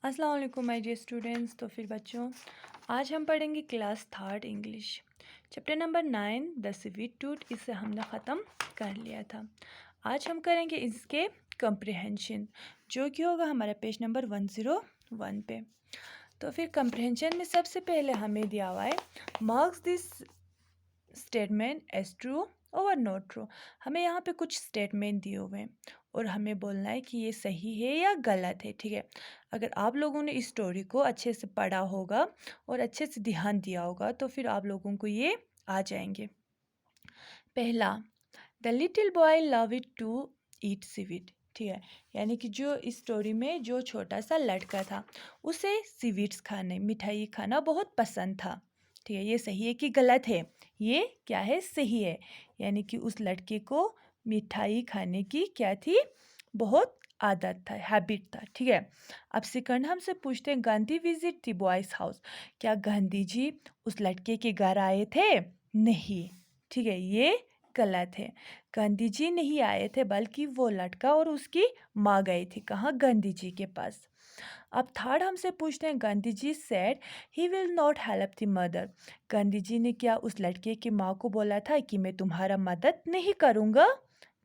अस्सलाम वालेकुम my dear students. तो फिर बच्चों, आज हम पढ़ेंगे class third English chapter number 9 the sweet tooth. इसे हमने ख़त्म कर लिया था। आज हम करेंगे इसके कंप्रिहेंशन, जो कि होगा हमारा पेज नंबर 101 पे। तो फिर कंप्रिहेंशन में सबसे पहले हमें दिया हुआ है marks this statement as true और नॉट ट्रू। हमें यहाँ पे कुछ स्टेटमेंट दिए हुए हैं और हमें बोलना है कि ये सही है या गलत है। ठीक है, अगर आप लोगों ने इस स्टोरी को अच्छे से पढ़ा होगा और अच्छे से ध्यान दिया होगा तो फिर आप लोगों को ये आ जाएंगे। पहला, the little boy love it to eat sweet. ठीक है, यानी कि जो इस स्टोरी में जो छोटा सा लड़का था उसे स्वीट्स खाने, मिठाई खाना बहुत पसंद था। ठीक है, ये सही है कि गलत है? ये क्या है? सही है। यानी कि उस लड़के को मिठाई खाने की क्या थी? बहुत आदत था, हैबिट था। ठीक है, अब सेकंड हमसे पूछते हैं Gandhi visit the boys house. क्या गांधी जी उस लड़के के घर आए थे? नहीं। ठीक है, ये गलत है। गांधी जी नहीं आए थे, बल्कि वो लड़का और उसकी माँ गई थी। कहाँ? गांधी जी के पास। अब थर्ड हमसे पूछते हैं Gandhi ji said he will not help the mother. Gandhi ji ने क्या उस लड़के की माँ को बोला था कि मैं तुम्हारा मदद नहीं करूँगा?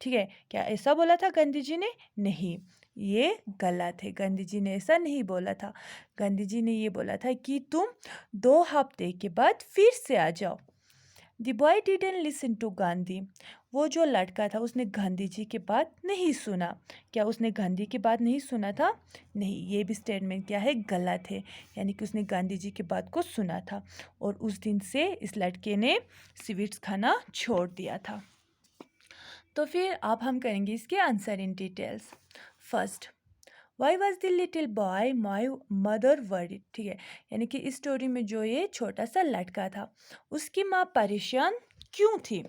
ठीक है, क्या ऐसा बोला था गांधी जी ने? नहीं, ये गलत है। गांधी जी ने ऐसा नहीं बोला था। गांधी जी ने ये बोला था कि तुम 2 हफ्ते के बाद फिर से आ जाओ। The boy didn't listen to Gandhi. वो जो लड़का था उसने गांधी जी की बात नहीं सुना। क्या उसने गांधी की बात नहीं सुना था? नहीं, ये भी स्टेटमेंट क्या है? गलत है। यानी कि उसने गांधी जी की बात को सुना था और उस दिन से इस लड़के ने स्वीट्स खाना छोड़ दिया था। तो फिर अब हम करेंगे इसके answer in details. First, why was the little boy my mother worried. ठीक है, यानी कि इस स्टोरी में जो ये छोटा सा लड़का था उसकी माँ परेशान क्यों थी?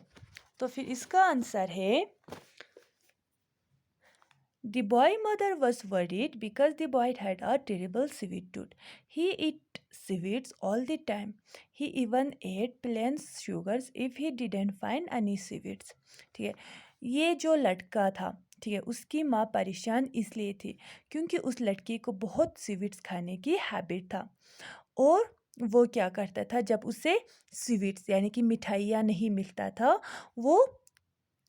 तो फिर इसका आंसर है the boy mother was worried because the boy had a terrible sweet tooth. He ate sweets all the time. He even ate plain sugars if he didn't find any sweets. ठीक है, ये जो लड़का था, ठीक है, उसकी माँ परेशान इसलिए थी क्योंकि उस लड़के को बहुत स्वीट्स खाने की हैबिट था और वो क्या करता था जब उसे स्वीट्स यानी कि मिठाइयाँ नहीं मिलता था, वो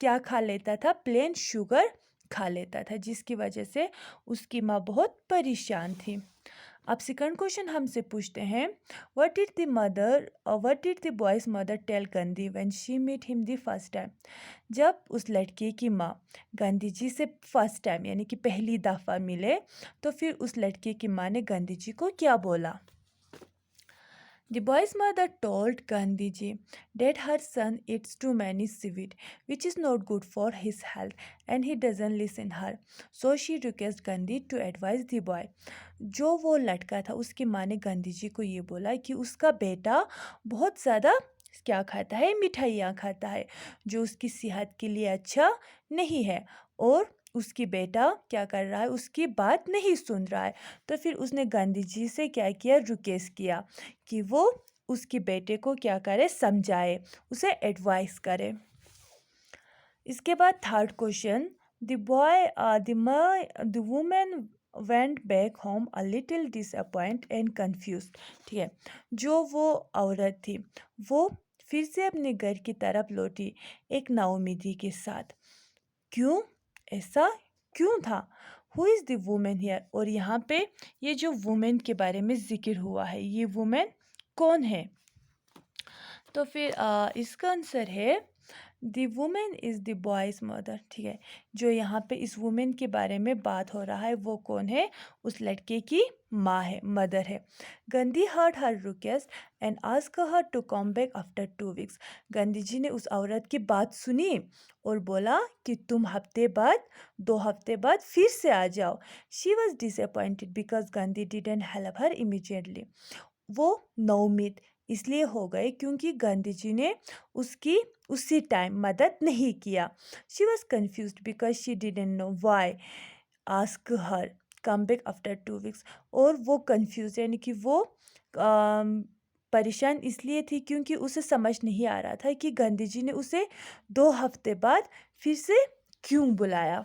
क्या खा लेता था? प्लेन शुगर खा लेता था, जिसकी वजह से उसकी माँ बहुत परेशान थी। अब सेकंड क्वेश्चन हमसे पूछते हैं what did the boy's mother tell Gandhi when she meet him the first time. जब उस लड़के की माँ गांधी जी से फर्स्ट टाइम यानी कि पहली दफ़ा मिले तो फिर उस लड़के की माँ ने गांधी जी को क्या बोला? The boy's mother told Gandhiji that her son eats too many sweets, which is not good for his health, and he doesn't listen her. So she requested Gandhi to advise the boy. जो वो लड़का था उसकी माँ ने गांधी जी को ये बोला कि उसका बेटा बहुत ज़्यादा क्या खाता है? मिठाइयाँ खाता है, जो उसकी सेहत के लिए अच्छा नहीं है और उसकी बेटा क्या कर रहा है? उसकी बात नहीं सुन रहा है। तो फिर उसने गांधी जी से क्या किया? रिक्वेस्ट किया कि वो उसके बेटे को क्या करे? समझाए, उसे एडवाइस करे। इसके बाद third question, the women went back home a little disappoint and confused. ठीक है, जो वो औरत थी वो फिर से अपने घर की तरफ लौटी एक नाउमीदी के साथ। क्यों? ऐसा क्यों था? Who is the women here? और यहाँ पे ये जो वुमेन के बारे में जिक्र हुआ है, ये वुमेन कौन है? तो फिर इसका आंसर है the women is the boys mother. ठीक है, जो यहाँ पे इस वुमेन के बारे में बात हो रहा है वो कौन है? उस लड़के की माँ है, मदर है। Gandhi heard her request and ask her to come back after 2 weeks. Gandhi ji ने उस औरत की बात सुनी और बोला कि तुम 2 हफ्ते बाद फिर से आ जाओ। She was disappointed because Gandhi didn't help her immediately. वो नौमीद इसलिए हो गए क्योंकि गांधी जी ने उसकी उसी टाइम मदद नहीं किया। She was confuse because she didn't know why ask her come back after 2 weeks. और वो कन्फ्यूज यानी कि वो परेशान इसलिए थी क्योंकि उसे समझ नहीं आ रहा था कि गांधी जी ने उसे 2 हफ्ते बाद फिर से क्यों बुलाया।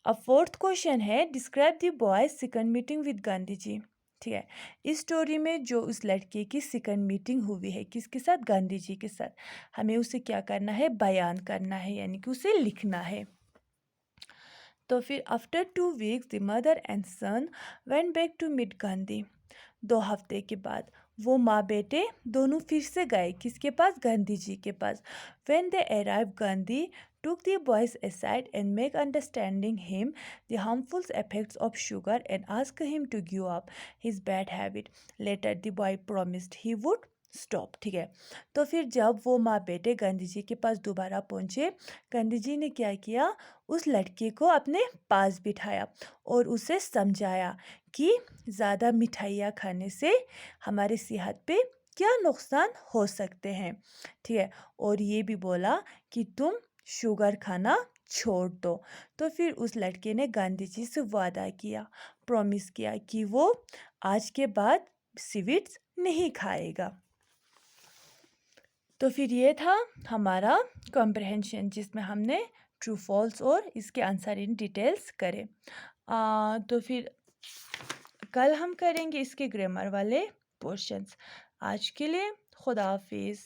अब फोर्थ क्वेश्चन है, describe the boy's second meeting with Gandhi ji. ठीक है, इस स्टोरी में जो उस लड़के की सेकंड मीटिंग हुई है किसके साथ, गांधी जी के साथ, हमें उसे क्या करना है, बयान करना है, यानी कि उसे लिखना है। तो फिर after 2 weeks the mother and son went back to meet Gandhi. 2 हफ्ते के बाद वो माँ बेटे दोनों फिर से गए किसके पास, गांधी जी के पास। When they arrived, Gandhi took the boys aside and make understanding him the harmful effects of sugar and asked him to give up his bad habit. Later, the boy promised he would stop. ठीक है, तो फिर जब वो माँ बेटे गांधी जी के पास दोबारा पहुँचे, गांधी जी ने क्या किया, उस लड़के को अपने पास बिठाया और उसे समझाया कि ज़्यादा मिठाइयाँ खाने से हमारी सेहत पे क्या नुकसान हो सकते हैं। ठीक है, और ये भी बोला कि तुम शुगर खाना छोड़ दो। तो फिर उस लड़के ने गांधी जी से वादा किया, प्रॉमिस किया कि वो आज के बाद स्वीट्स नहीं खाएगा। तो फिर ये था हमारा कॉम्प्रहेंशन, जिसमें हमने ट्रू फॉल्स और इसके आंसर इन डिटेल्स करे। तो फिर कल हम करेंगे इसके ग्रामर वाले पोर्शंस। आज के लिए खुदा हाफिज़।